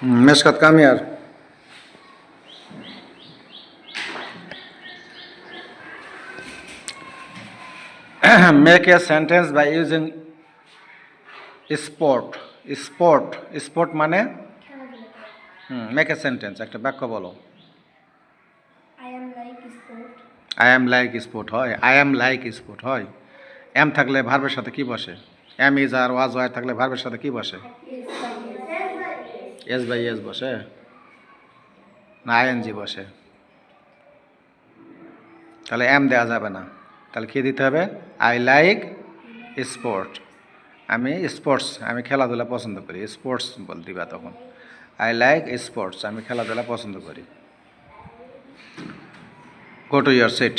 Meshkat, come here. Make a sentence by using sport. Sport মানে make a sentence. একটা বাক্য বলো। I am like sport. I am like sport হয়। I am like sport হয়। am থাকলে ভার্বের সাথে কি বসে? am is R was were থাকলে ভার্বের সাথে কি বসে? yes by yes বসে না ing বসে? তাহলে am দেওয়া যাবে না। তাহলে কি দিতে হবে? I like sport. আমি খেলাধুলা পছন্দ করি। স্পোর্টস বল দিবা তখন। I like sports. আমি খেলাধুলা পছন্দ করি। Go to your seat.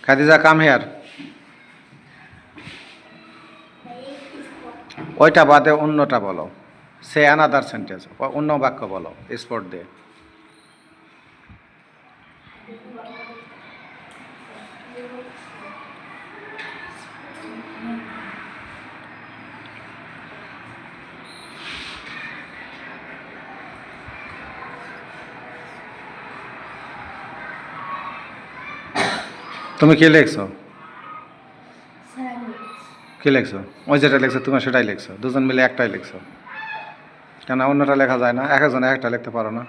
Khadija, come here. ওইটা বাদে অন্যটা বলো। সে অ্যানাদার সেন্টেন্স, অন্য বাক্য বলো স্পোর্ট দিয়ে। তুমি কি লিখছো? কি লিখছো? ওই যেটা লিখছো তুমি সেটাই লিখছো, দুজন মিলে একটাই লিখছো। কেন অন্যটা লেখা যায় না? এক একজন একটা লিখতে পারো না?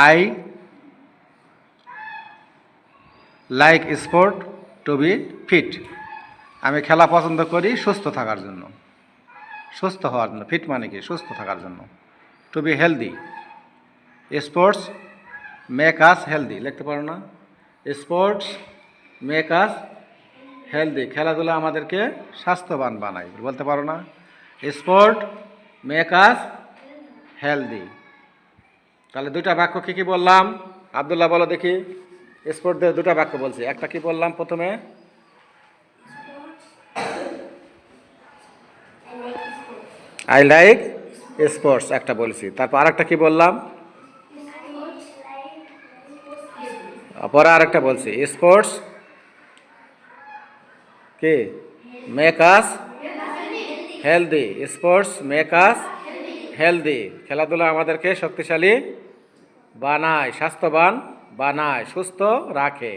I like sport to be fit. আমি খেলা পছন্দ করি সুস্থ থাকার জন্য। সুস্থ হওয়ার জন্য। ফিট মানে কি? সুস্থ থাকার জন্য। To be healthy. Sports make us healthy. লিখতে পারো না? Sports make us healthy. খেলাধুলা আমাদেরকে স্বাস্থ্যবান বানায়। বলতে পারো না? Sport make us healthy. তাহলে দুটা বাক্য কি বললাম? আব্দুল্লাহ বলো দেখি। স্পোর্ট দিয়ে দুটা বাক্য বলছি। একটা কি বললাম প্রথমে? আই লাইক স্পোর্টস একটা বলছি। তারপর আরেকটা কি বললাম? পরে আরেকটা বলছি স্পোর্টস কি make us healthy. Sports make us healthy. খেলাধুলা আমাদেরকে শক্তিশালী বানায়, স্বাস্থ্যবান বানায়, সুস্থ রাখে।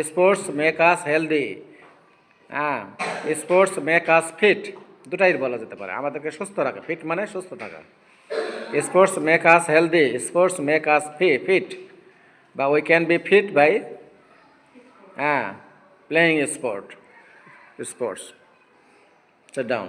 Sports make us healthy. হ্যাঁ, স্পোর্টস মেক আস ফিট। দুটাই বলা যেতে পারে। আমাদেরকে সুস্থ রাখে। ফিট মানে সুস্থ থাকা। Sports make us healthy. Sports make us fit. বা we can be fit by playing sports. Sit down.